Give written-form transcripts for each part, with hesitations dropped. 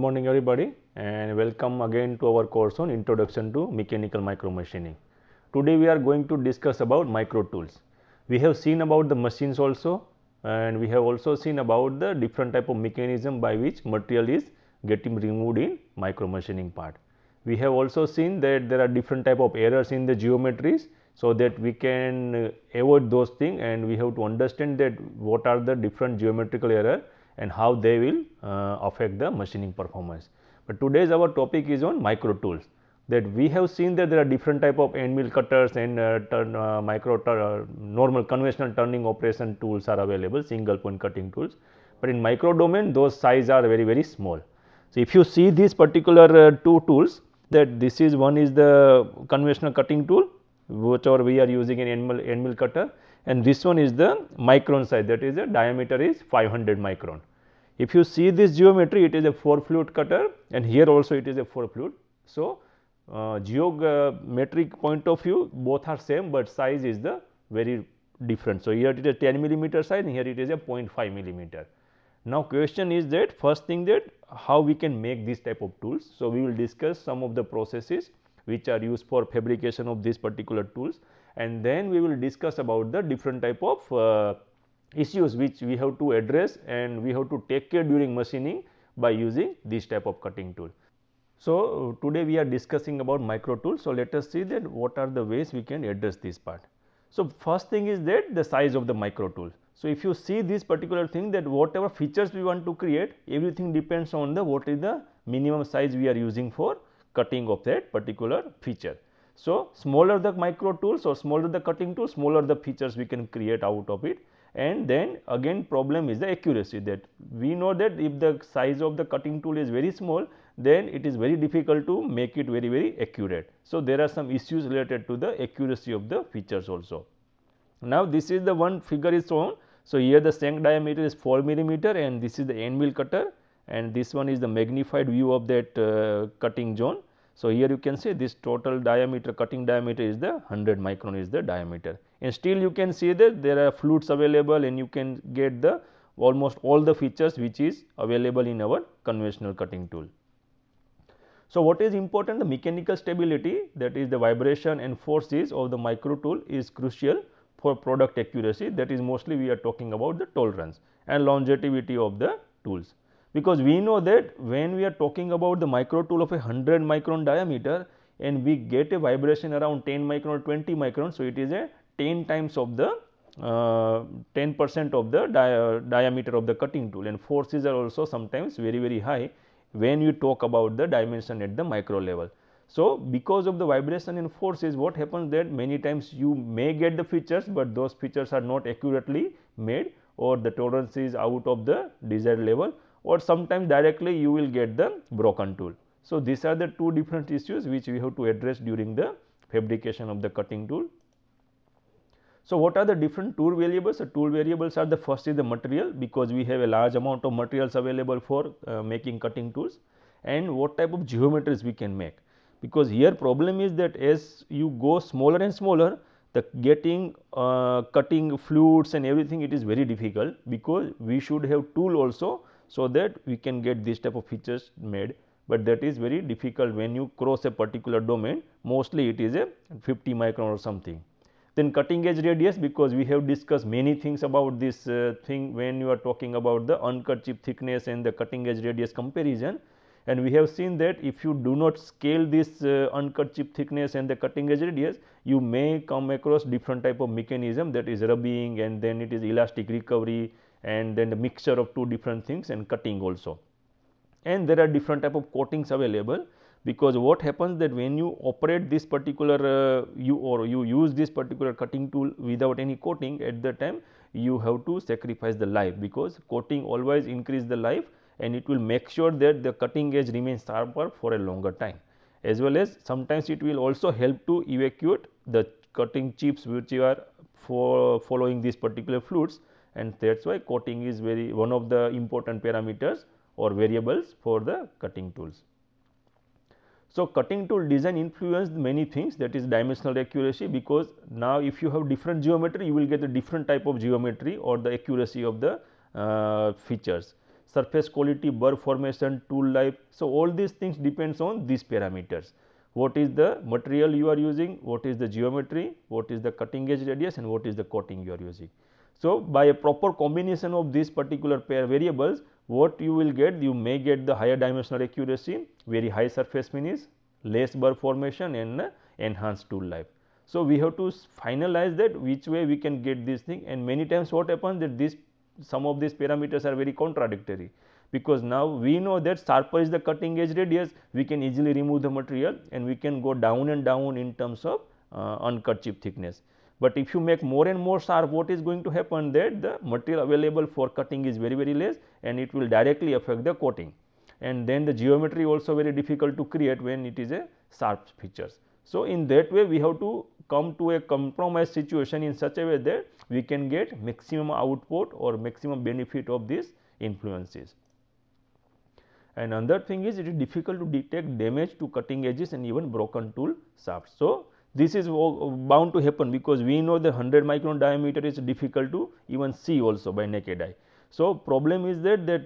morning everybody and welcome again to our course on Introduction to Mechanical Micromachining. Today we are going to discuss about micro tools. We have seen about the machines also, and we have also seen about the different type of mechanism by which material is getting removed in micromachining part. We have also seen that there are different type of errors in the geometries, so that we can avoid those things, and we have to understand that what are the different geometrical error and how they will affect the machining performance. But today's our topic is on micro tools. That we have seen that there are different type of end mill cutters and normal conventional turning operation tools are available, single point cutting tools. But in micro domain those size are very small. So if you see these particular two tools, that this is one is the conventional cutting tool whichever we are using in end mill cutter, and this one is the micron size, that is the diameter is 500 micron. If you see this geometry, it is a 4 fluid cutter and here also it is a 4 fluid. So, geometric point of view both are same, but size is the very different. So, here it is a 10 millimeter size and here it is a 0.5 millimeter. Now, question is that first thing that how we can make this type of tools. So, we will discuss some of the processes which are used for fabrication of these particular tools, and then we will discuss about the different type of issues which we have to address and we have to take care during machining by using this type of cutting tool. So, today we are discussing about micro tools. So, let us see that what are the ways we can address this part. So, first thing is that the size of the micro tool. So, if you see this particular thing, that whatever features we want to create, everything depends on the what is the minimum size we are using for cutting of that particular feature. So, smaller the micro tools or smaller the cutting tool, smaller the features we can create out of it. And then again problem is the accuracy, that we know that if the size of the cutting tool is very small, then it is very difficult to make it very accurate. So, there are some issues related to the accuracy of the features also. Now, this is the one figure is shown. So, here the shank diameter is 4 millimeter and this is the end mill cutter, and this one is the magnified view of that cutting zone. So, here you can see this total diameter, cutting diameter is the 100 micron is the diameter, and still you can see that there are fluids available and you can get the almost all the features which is available in our conventional cutting tool. So, what is important? The mechanical stability, that is the vibration and forces of the micro tool is crucial for product accuracy, that is mostly we are talking about the tolerance and longevity of the tools. Because we know that when we are talking about the micro tool of a 100 micron diameter and we get a vibration around 10 micron or 20 micron. So, it is a 10 times of the 10% of the diameter of the cutting tool, and forces are also sometimes very high when you talk about the dimension at the micro level. So, because of the vibration and forces, what happens that many times you may get the features, but those features are not accurately made or the tolerance is out of the desired level, or sometimes directly you will get the broken tool. So, these are the two different issues which we have to address during the fabrication of the cutting tool. So, what are the different tool variables? The tool variables are the first is the material, because we have a large amount of materials available for making cutting tools, and what type of geometries we can make, because here problem is that as you go smaller and smaller, the getting cutting fluids and everything, it is very difficult, because we should have tool also, so that we can get this type of features made, but that is very difficult when you cross a particular domain. Mostly it is a 50 micron or something. Then cutting edge radius, because we have discussed many things about this thing when you are talking about the uncut chip thickness and the cutting edge radius comparison, and we have seen that if you do not scale this uncut chip thickness and the cutting edge radius, you may come across different type of mechanism, that is rubbing, and then it is elastic recovery, and then the mixture of two different things and cutting also. And there are different type of coatings available, because what happens that when you operate this particular you use this particular cutting tool without any coating, at the time you have to sacrifice the life, because coating always increase the life and it will make sure that the cutting edge remains sharper for a longer time, as well as sometimes it will also help to evacuate the cutting chips which are following these particular fluids, and that is why coating is one of the important parameters or variables for the cutting tools. So, cutting tool design influenced many things, that is dimensional accuracy, because now if you have different geometry, you will get a different type of geometry or the accuracy of the features. surface quality, burr formation, tool life. So, all these things depends on these parameters. What is the material you are using, what is the geometry, what is the cutting edge radius, and what is the coating you are using. So, by a proper combination of these particular pair variables, what you will get, you may get the higher dimensional accuracy, very high surface finish, less burr formation, and enhanced tool life. So, we have to finalize that which way we can get this thing, and many times what happens that this some of these parameters are very contradictory, because now we know that sharper is the cutting edge radius, we can easily remove the material and we can go down and down in terms of uncut chip thickness. But if you make more and more sharp, what is going to happen, that the material available for cutting is very less, and it will directly affect the coating, and then the geometry also very difficult to create when it is a sharp features. So, in that way we have to come to a compromise situation in such a way that we can get maximum output or maximum benefit of these influences. And another thing is, it is difficult to detect damage to cutting edges and even broken tool shafts. So, this is bound to happen, because we know the 100 micron diameter is difficult to even see also by naked eye. So, problem is that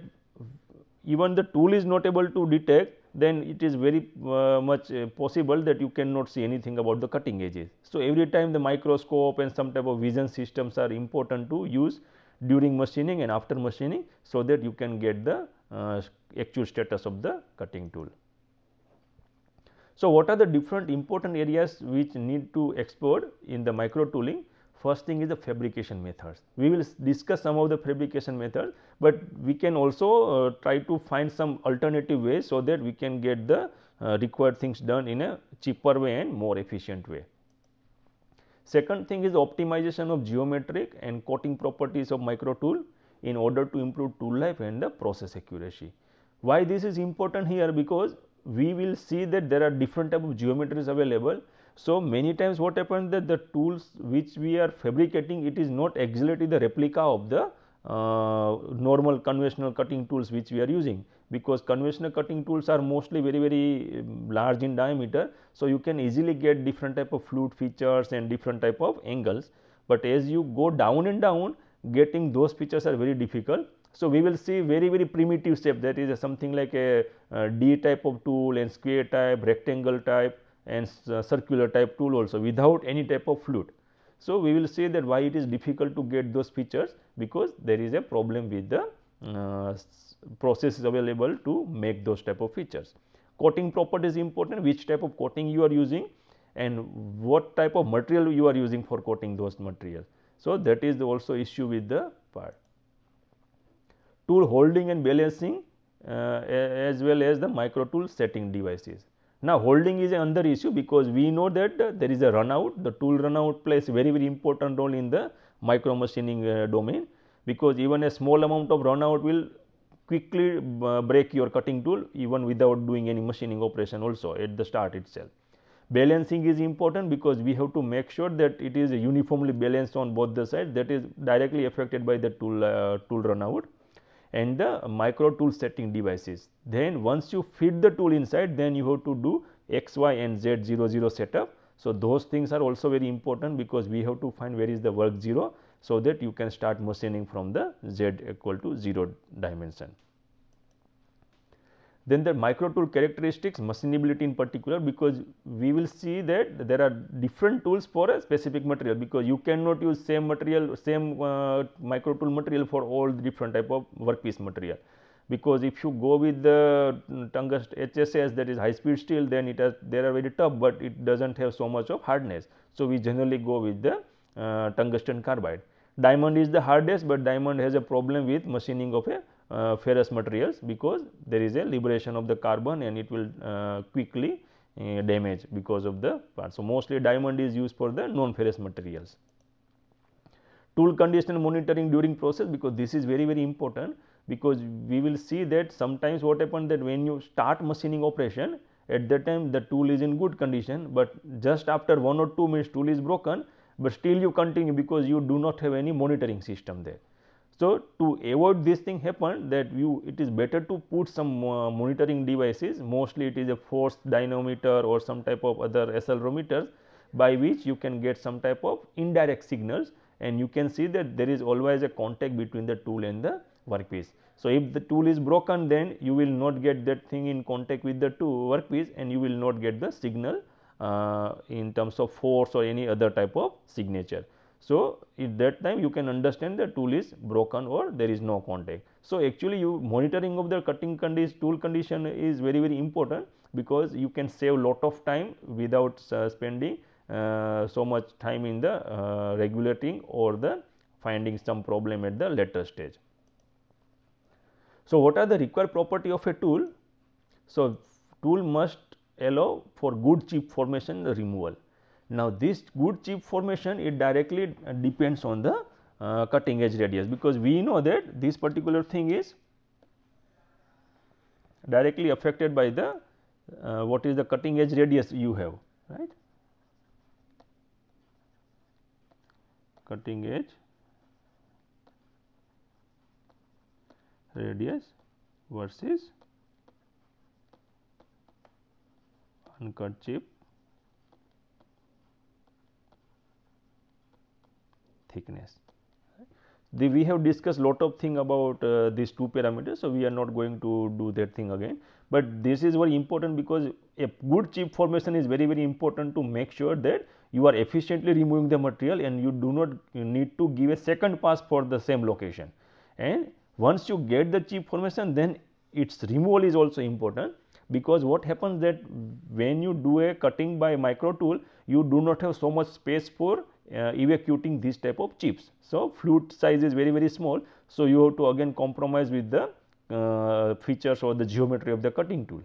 even the tool is not able to detect, then it is very much possible that you cannot see anything about the cutting edges. So, every time the microscope and some type of vision systems are important to use during machining and after machining, so that you can get the actual status of the cutting tool. So, what are the different important areas which need to explore in the micro tooling? First thing is the fabrication methods. We will discuss some of the fabrication methods, but we can also try to find some alternative ways, so that we can get the required things done in a cheaper way and more efficient way. Second thing is optimization of geometric and coating properties of micro tool in order to improve tool life and the process accuracy. Why this is important here? Because we will see that there are different type of geometries available. So, many times what happens, that the tools which we are fabricating, it is not exactly the replica of the normal conventional cutting tools which we are using, because conventional cutting tools are mostly very large in diameter. So, you can easily get different type of fluid features and different type of angles, but as you go down and down, getting those features are very difficult. So, we will see very primitive shape, that is something like a D type of tool and square type, rectangle type and circular type tool also without any type of fluid. So, we will see that why it is difficult to get those features, because there is a problem with the processes available to make those type of features. Coating property is important, which type of coating you are using and what type of material you are using for coating those materials. So, that is also issue with the part. Tool holding and balancing as well as the micro tool setting devices. Now, holding is another issue, because we know that there is a run out. The tool run out plays very important role in the micro machining domain, because even a small amount of run out will quickly break your cutting tool even without doing any machining operation also at the start itself. Balancing is important, because we have to make sure that it is uniformly balanced on both the sides, that is directly affected by the tool run out. And the micro tool setting devices. Then once you fit the tool inside, then you have to do X, Y and Z 00 setup. So, those things are also very important, because we have to find where is the work 0, so that you can start machining from the Z equal to 0 dimension. Then the micro tool characteristics, machinability in particular, because we will see that there are different tools for a specific material, because you cannot use same material, same micro tool material for all the different type of workpiece material. Because if you go with the tungsten HSS, that is high speed steel, then they are very tough, but it does not have so much of hardness. So, we generally go with the tungsten carbide. Diamond is the hardest, but diamond has a problem with machining of a ferrous materials, because there is a liberation of the carbon and it will quickly damage because of the part. So, mostly diamond is used for the non ferrous materials. Tool condition monitoring during process, because this is very important, because we will see that sometimes what happens, that when you start machining operation, at that time the tool is in good condition, but just after 1 or 2 minutes tool is broken, but still you continue, because you do not have any monitoring system there. So, to avoid this thing happen, that it is better to put some monitoring devices, mostly it is a force dynamometer or some type of other accelerometers, by which you can get some type of indirect signals, and you can see that there is always a contact between the tool and the workpiece. So, if the tool is broken, then you will not get that thing in contact with the workpiece, and you will not get the signal in terms of force or any other type of signature. So, at that time you can understand the tool is broken or there is no contact. So, actually you monitoring of the cutting tool condition is very important, because you can save lot of time without spending so much time in the regulating or the finding some problem at the later stage. So, what are the required property of a tool? So, tool must allow for good chip formation removal. Now, this good chip formation, it directly depends on the cutting edge radius, because we know that this particular thing is directly affected by the what is the cutting edge radius you have, right. Cutting edge radius versus uncut chip thickness. We have discussed lot of thing about these two parameters. So, we are not going to do that thing again, but this is very important, because a good chip formation is very important to make sure that you are efficiently removing the material, and you do not need to give a second pass for the same location. And once you get the chip formation, then its removal is also important, because what happens that when you do a cutting by micro tool, you do not have so much space for evacuating this type of chips. So, flute size is very small. So, you have to again compromise with the features or the geometry of the cutting tool.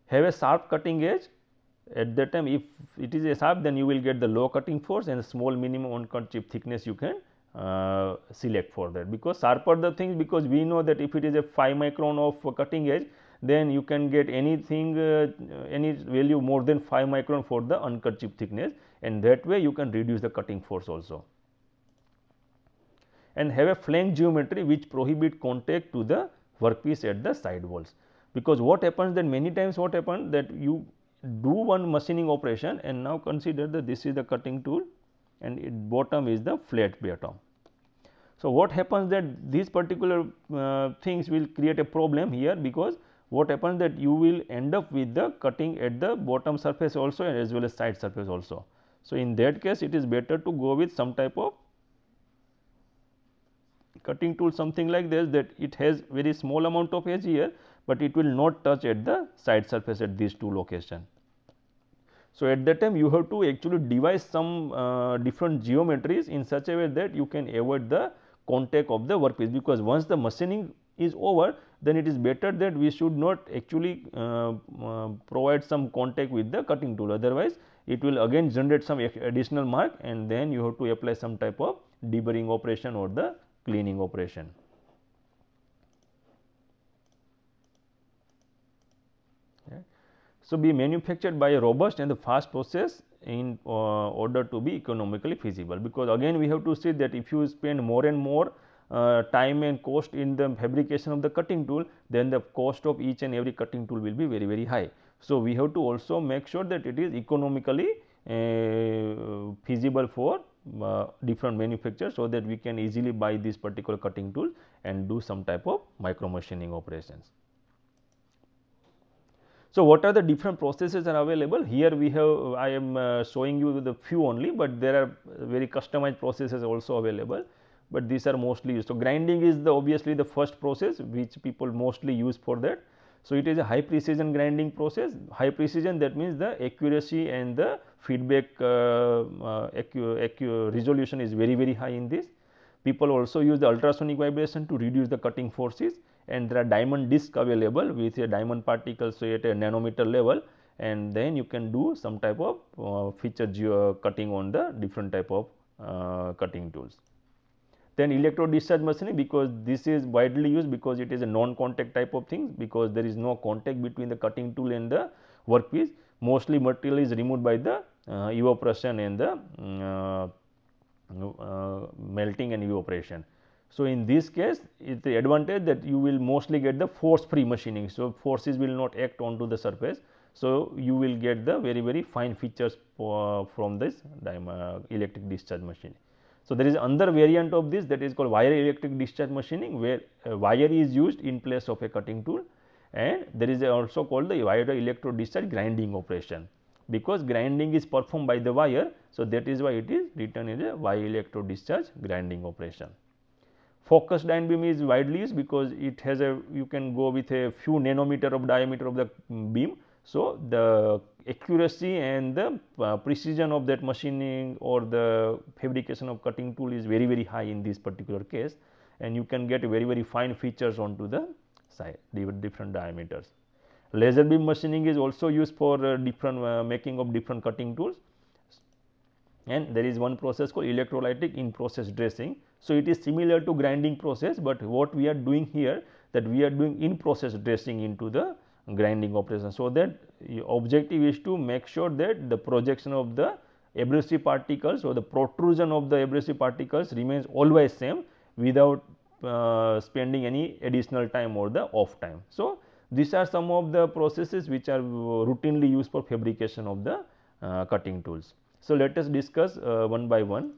Have a sharp cutting edge. At that time, if it is a sharp, then you will get the low cutting force and small minimum uncut chip thickness you can select for that, because sharper the things, because we know that if it is a 5 micron of cutting edge, then you can get anything any value more than 5 micron for the uncut chip thickness, and that way you can reduce the cutting force also. And have a flange geometry which prohibit contact to the workpiece at the side walls, because what happens that many times what happens that you do one machining operation, and now consider that this is the cutting tool and its bottom is the flat bottom. So, what happens that these particular things will create a problem here, because what happens that you will end up with the cutting at the bottom surface also and as well as side surface also. So, in that case it is better to go with some type of cutting tool, something like this, that it has very small amount of edge here, but it will not touch at the side surface at these two locations. So, at that time you have to actually devise some different geometries in such a way that you can avoid the contact of the workpiece, because once the machining is over, then it is better that we should not actually provide some contact with the cutting tool, otherwise it will again generate some additional mark, and then you have to apply some type of deburring operation or the cleaning operation. So, be manufactured by a robust and the fast process in order to be economically feasible, because again we have to see that if you spend more and more time and cost in the fabrication of the cutting tool, then the cost of each and every cutting tool will be very high. So, we have to also make sure that it is economically feasible for different manufacturers, so that we can easily buy this particular cutting tool and do some type of micro machining operations. So, what are the different processes are available? Here we have, I am showing you the few only, but there are very customized processes also available, but these are mostly used. So, grinding is the obviously the first process which people mostly use for that. So, it is a high precision grinding process. High precision, that means the accuracy and the feedback resolution is very high in this. People also use the ultrasonic vibration to reduce the cutting forces, and there are diamond disc available with a diamond particles, so at a nanometer level, and then you can do some type of feature cutting on the different type of cutting tools. Then electro discharge machining, because this is widely used, because it is a non-contact type of thing, because there is no contact between the cutting tool and the workpiece. Mostly material is removed by the evaporation and the melting and evaporation. So, in this case it is the advantage that you will mostly get the force free machining. So, forces will not act onto the surface. So, you will get the very fine features from this electric discharge machining. So, there is another variant of this, that is called wire electric discharge machining, where wire is used in place of a cutting tool, and there is also called the wire electro discharge grinding operation, because grinding is performed by the wire. So, that is why it is written as a wire electro discharge grinding operation. Focused iron beam is widely used because it has a, you can go with a few nanometer of diameter of the beam. So, the accuracy and the precision of that machining or the fabrication of cutting tool is very, very high in this particular case, and you can get very, very fine features onto the side, different diameters. Laser beam machining is also used for different making of different cutting tools, and there is one process called electrolytic in process dressing. So, it is similar to grinding process, but what we are doing here, that we are doing in process dressing into the grinding operation. So, that objective is to make sure that the projection of the abrasive particles or the protrusion of the abrasive particles remains always same without spending any additional time or the off time. So, these are some of the processes which are routinely used for fabrication of the cutting tools. So, let us discuss one by one.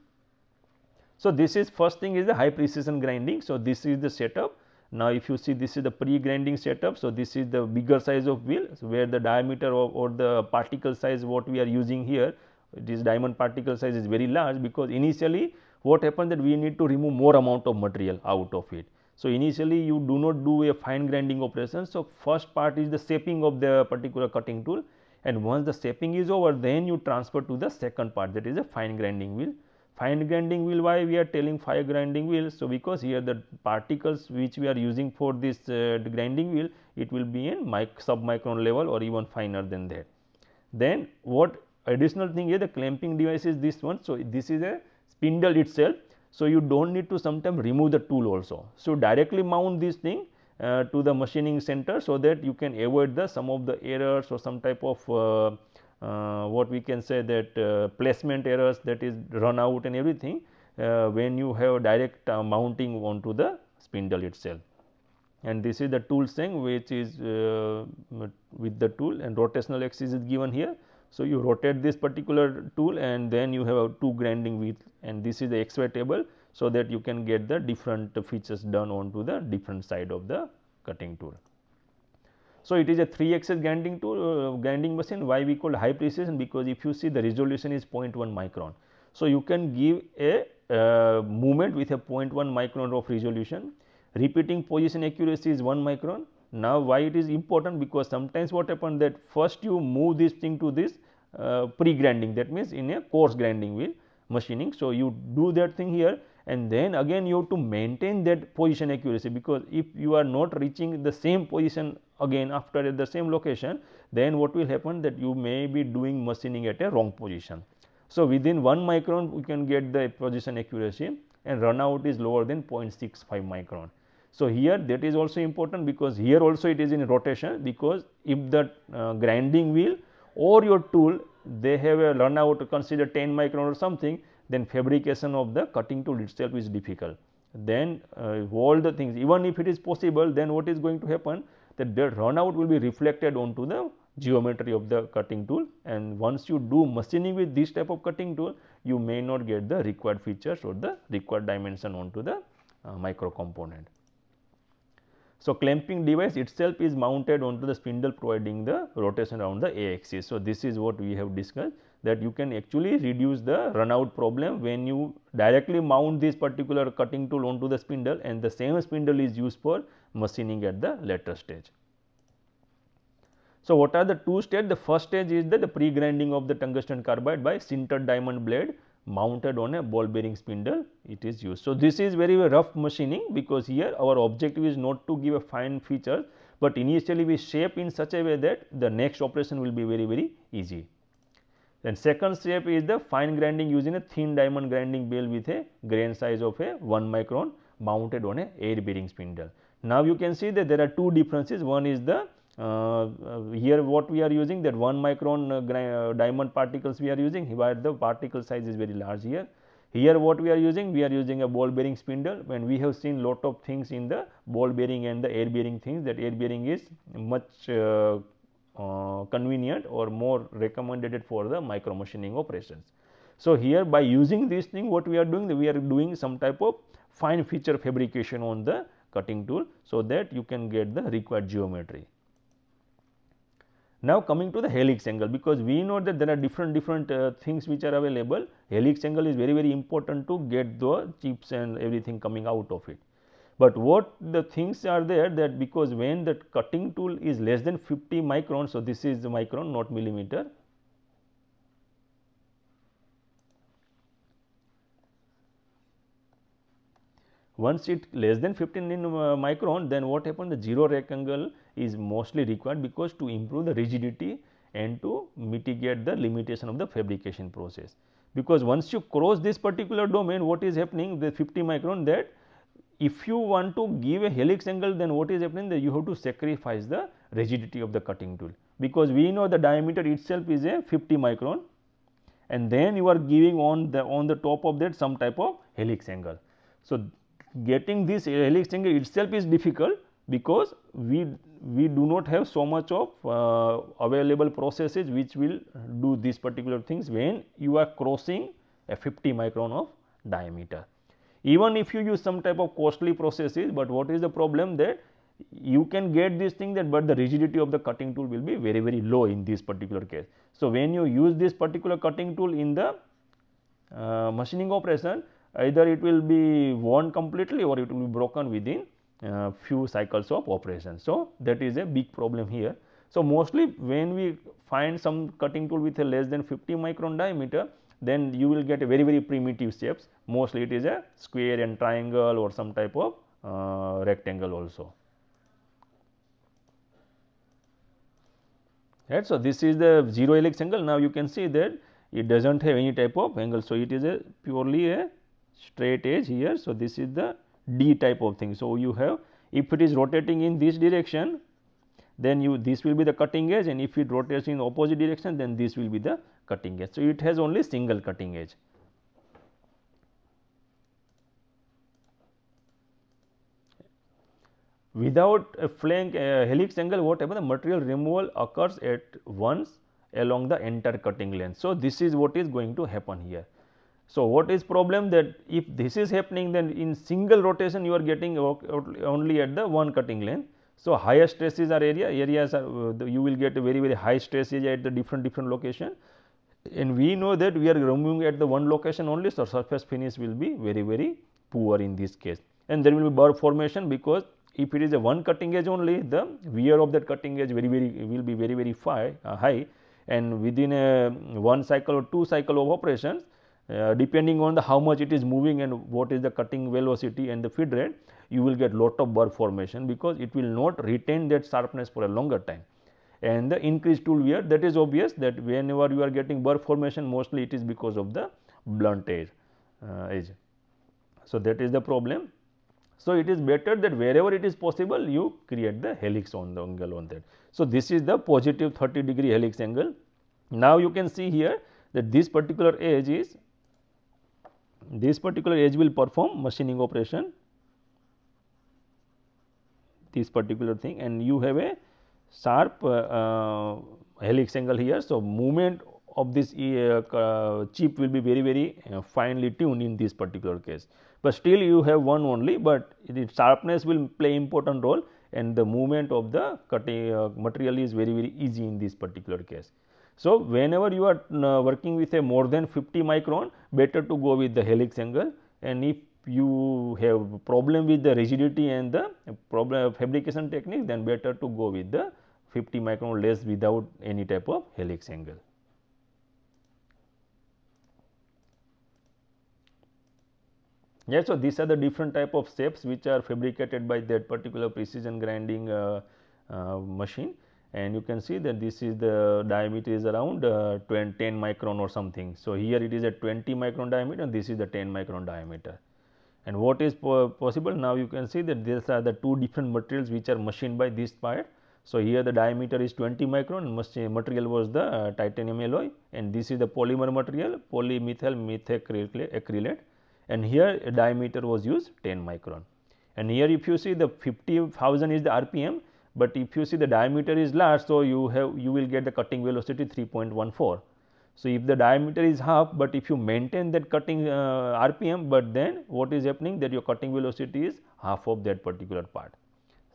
So, this is first thing is the high precision grinding. So, this is the setup. Now, if you see, this is the pre-grinding setup. So, this is the bigger size of wheel, so where the diameter or the particle size what we are using here, this diamond particle size is very large, because initially what happens that we need to remove more amount of material out of it. So, initially you do not do a fine grinding operation. So, first part is the shaping of the particular cutting tool, and once the shaping is over, then you transfer to the second part, that is a fine grinding wheel. Fine grinding wheel, why we are telling fine grinding wheel? So, because here the particles which we are using for this grinding wheel, it will be in sub-micron level or even finer than that. Then what additional thing is the clamping device is this one. So, this is a spindle itself. So, you do not need to sometimes remove the tool also. So, directly mount this thing to the machining center, so that you can avoid the some of the errors or some type of what we can say that placement errors, that is run out and everything when you have direct mounting onto the spindle itself. And this is the tool string which is with the tool, and rotational axis is given here. So, you rotate this particular tool, and then you have two grinding wheels, and this is the XY table, so that you can get the different features done onto the different side of the cutting tool. So, it is a 3-axis grinding tool, grinding machine. Why we call high precision? Because if you see, the resolution is 0.1 micron. So, you can give a movement with a 0.1 micron of resolution. Repeating position accuracy is 1 micron. Now, why it is important? Because sometimes what happens that first you move this thing to this pre-grinding, that means in a coarse grinding wheel machining. So, you do that thing here, and then again you have to maintain that position accuracy, because if you are not reaching the same position again after at the same location, then what will happen that you may be doing machining at a wrong position. So, within 1 micron we can get the position accuracy, and run out is lower than 0.65 micron. So, here that is also important, because here also it is in rotation, because if the grinding wheel or your tool they have a run out consider 10 micron or something, then fabrication of the cutting tool itself is difficult. Then all the things, even if it is possible, then what is going to happen that the run out will be reflected onto the geometry of the cutting tool, and once you do machining with this type of cutting tool, you may not get the required features or the required dimension onto the micro component. So, clamping device itself is mounted onto the spindle, providing the rotation around the A axis. So, this is what we have discussed, that you can actually reduce the run out problem when you directly mount this particular cutting tool onto the spindle, and the same spindle is used for machining at the later stage. So, what are the two stages? The first stage is the pre-grinding of the tungsten carbide by sintered diamond blade mounted on a ball bearing spindle, it is used. So, this is very rough machining, because here our objective is not to give a fine feature, but initially we shape in such a way that the next operation will be very, very easy. Then second step is the fine grinding using a thin diamond grinding bell with a grain size of a 1 micron mounted on a air bearing spindle. Now, you can see that there are two differences. One is the here what we are using, that 1 micron diamond particles we are using, where the particle size is very large here. Here what we are using a ball bearing spindle, when we have seen lot of things in the ball bearing and the air bearing things, that air bearing is much convenient or more recommended for the micro machining operations. So, here by using this thing what we are doing, we are doing some type of fine feature fabrication on the cutting tool, so that you can get the required geometry. Now, coming to the helix angle, because we know that there are different things which are available. Helix angle is very important to get the chips and everything coming out of it. But what the things are there, that because when the cutting tool is less than 50 micron, so this is the micron, not millimeter. Once it less than 15 micron, then what happens, the zero rack angle is mostly required, because to improve the rigidity and to mitigate the limitation of the fabrication process. Because once you cross this particular domain, what is happening, the 50 micron, that if you want to give a helix angle, then what is happening, that you have to sacrifice the rigidity of the cutting tool, because we know the diameter itself is a 50 micron, and then you are giving on the top of that some type of helix angle. So, getting this helix angle itself is difficult, because we do not have so much of available processes which will do these particular things when you are crossing a 50 micron of diameter. Even if you use some type of costly processes, but what is the problem, that you can get this thing, that but the rigidity of the cutting tool will be very low in this particular case. So, when you use this particular cutting tool in the machining operation, either it will be worn completely or it will be broken within few cycles of operation. So, that is a big problem here. So, mostly when we find some cutting tool with a less than 50 micron diameter, then you will get a very primitive shapes. Mostly it is a square and triangle or some type of rectangle also. Right. So, this is the zero helix angle. Now, you can see that it does not have any type of angle. So, it is a purely a straight edge here. So, this is the D type of thing. So, you have, if it is rotating in this direction, then this will be the cutting edge, and if it rotates in opposite direction, then this will be the cutting edge. So, it has only single cutting edge. Without a flank helix angle, what happens, the material removal occurs at once along the entire cutting length. So, this is what is going to happen here. So, what is problem, that if this is happening, then in single rotation you are getting only at the one cutting length. So, higher stresses are areas are you will get a very high stress area at the different location, and we know that we are removing at the one location only. So, surface finish will be very poor in this case, and there will be burr formation, because if it is a one cutting edge only, the wear of that cutting edge will be very high, and within a one cycle or two cycle of operations, depending on the how much it is moving and what is the cutting velocity and the feed rate, you will get lot of burr formation, because it will not retain that sharpness for a longer time. And the increased tool wear, that is obvious, that whenever you are getting burr formation, mostly it is because of the blunt edge. So, that is the problem. So, it is better that wherever it is possible, you create the helix on the angle on that. So, this is the positive 30 degree helix angle. Now, you can see here that this particular edge will perform machining operation, this particular thing, and you have a sharp helix angle here. So, movement of this chip will be very finely tuned in this particular case, but still you have one only, but the sharpness will play important role, and the movement of the cutting material is very easy in this particular case. So, whenever you are working with a more than 50 micron, better to go with the helix angle, and if you have problem with the rigidity and the problem of fabrication technique, then better to go with the 50 micron less without any type of helix angle. Yes, so these are the different type of shapes which are fabricated by that particular precision grinding machine, and you can see that this is the diameter is around 10 micron or something. So, here it is at 20 micron diameter, and this is the 10 micron diameter. And what is possible, now you can see that these are the two different materials which are machined by this part. So, here the diameter is 20 micron, material was the titanium alloy, and this is the polymer material, polymethyl methacrylate, and here a diameter was used 10 micron. And here if you see the 50,000 is the RPM, but if you see the diameter is large, so you will get the cutting velocity 3.14. So, if the diameter is half, but if you maintain that cutting RPM, but then what is happening, that your cutting velocity is half of that particular part,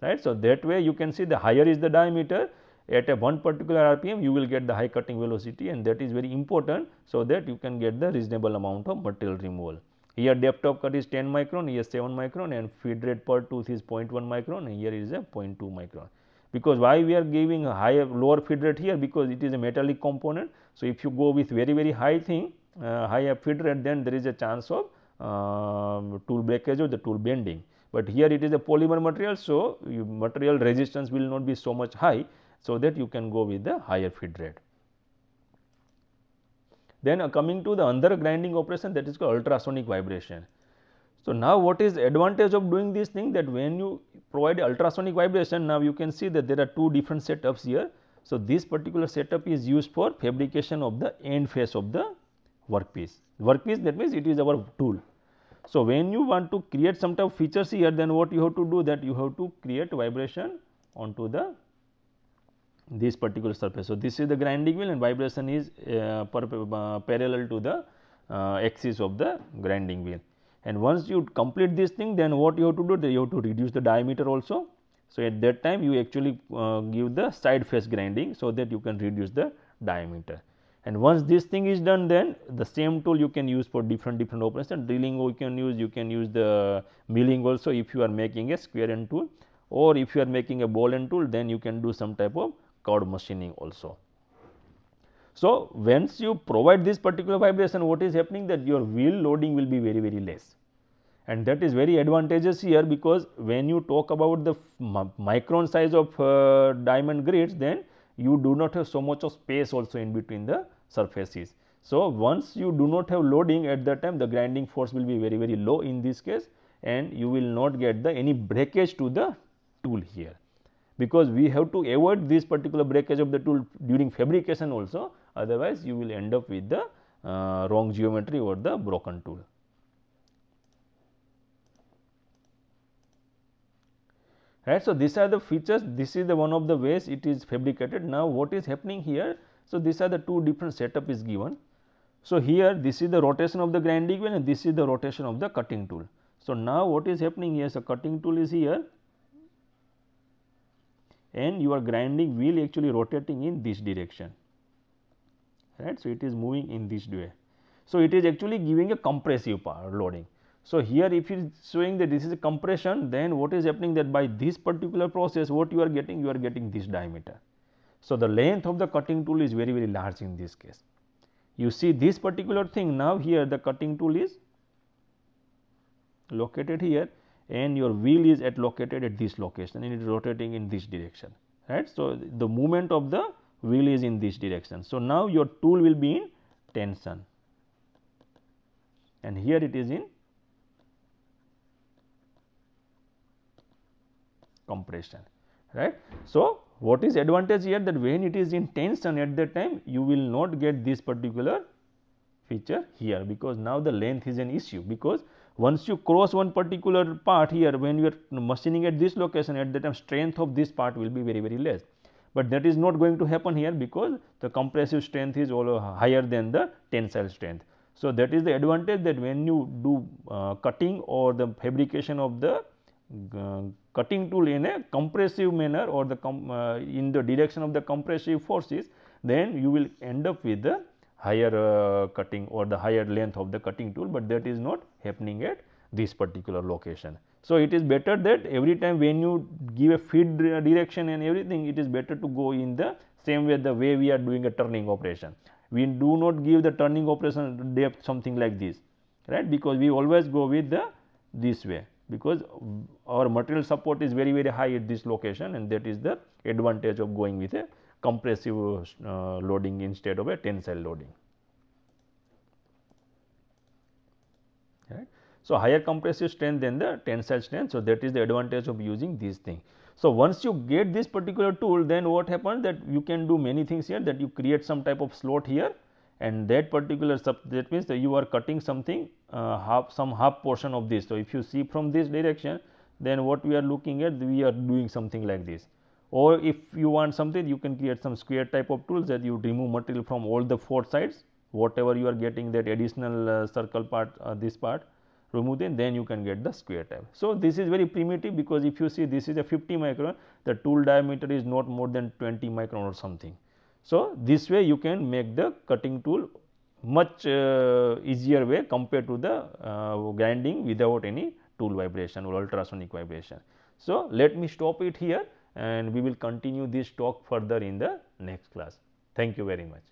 right. So, that way you can see the higher is the diameter, at a one particular RPM you will get the high cutting velocity, and that is very important, so that you can get the reasonable amount of material removal. Here depth of cut is 10 micron, here 7 micron, and feed rate per tooth is 0.1 micron, and here is a 0.2 micron. Because why we are giving a higher lower feed rate here, because it is a metallic component. So, if you go with very high thing, higher feed rate, then there is a chance of tool breakage or the tool bending. But here it is a polymer material, so material resistance will not be so much high, so that you can go with the higher feed rate. Then coming to the other grinding operation, that is called ultrasonic vibration. So, now what is advantage of doing this thing, that when you provide ultrasonic vibration, now you can see that there are two different setups here. So, this particular setup is used for fabrication of the end face of the workpiece. Workpiece, that means it is our tool. So, when you want to create some type of features here, then what you have to do, that you have to create vibration onto the this particular surface. So, this is the grinding wheel, and vibration is parallel to the axis of the grinding wheel. And once you complete this thing, then what you have to do, that you have to reduce the diameter also. So, at that time you actually give the side face grinding, so that you can reduce the diameter. And once this thing is done, then the same tool you can use for different operations. Drilling you can use the milling also if you are making a square end tool, or if you are making a ball end tool, then you can do some type of curved machining also. So, once you provide this particular vibration, what is happening, that your wheel loading will be very less, and that is very advantageous here, because when you talk about the micron size of diamond grids, then you do not have so much of space also in between the surfaces. So, once you do not have loading, at that time the grinding force will be very low in this case, and you will not get the any breakage to the tool here, because we have to avoid this particular breakage of the tool during fabrication also, otherwise you will end up with the wrong geometry or the broken tool. Right. So, these are the features, this is the one of the ways it is fabricated. Now, what is happening here? So, these are the two different setup is given. So, here this is the rotation of the grinding wheel, and this is the rotation of the cutting tool. So, now what is happening here? So, cutting tool is here, and your grinding wheel actually rotating in this direction, right. So, it is moving in this way. So, it is actually giving a compressive power loading. So, here if it is showing that this is a compression, then what is happening, that by this particular process what you are getting this diameter. So, the length of the cutting tool is very large in this case. You see this particular thing, now here the cutting tool is located here, and your wheel is located at this location, and it is rotating in this direction, right. So, the movement of the wheel is in this direction. So, now your tool will be in tension, and here it is in compression, right. So, what is advantage here, that when it is in tension, at that time you will not get this particular feature here, because now the length is an issue, because once you cross one particular part here, when you are machining at this location, at that time strength of this part will be very less, but that is not going to happen here, because the compressive strength is all higher than the tensile strength. So, that is the advantage, that when you do cutting or the fabrication of the cutting tool in a compressive manner, or the in the direction of the compressive forces, then you will end up with the higher cutting or the higher length of the cutting tool, but that is not happening at this particular location. So, it is better that every time when you give a feed direction and everything, it is better to go in the same way, the way we are doing a turning operation. We do not give the turning operation depth something like this, right, because we always go with the this way, because our material support is very high at this location, and that is the advantage of going with a compressive loading instead of a tensile loading, right. So, higher compressive strength than the tensile strength. So, that is the advantage of using this thing. So, once you get this particular tool, then what happens, that you can do many things here, that you create some type of slot here, and that particular that means that you are cutting something some half portion of this. So, if you see from this direction, then what we are looking at, we are doing something like this, Or if you want something, you can create some square type of tools that you remove material from all the 4 sides, whatever you are getting that additional circle part, this part, remove them, then you can get the square type. So, this is very primitive, because if you see this is a 50 micron, the tool diameter is not more than 20 micron or something. So, this way you can make the cutting tool much easier way compared to the grinding without any tool vibration or ultrasonic vibration. So, let me stop it here, and we will continue this talk further in the next class. Thank you very much.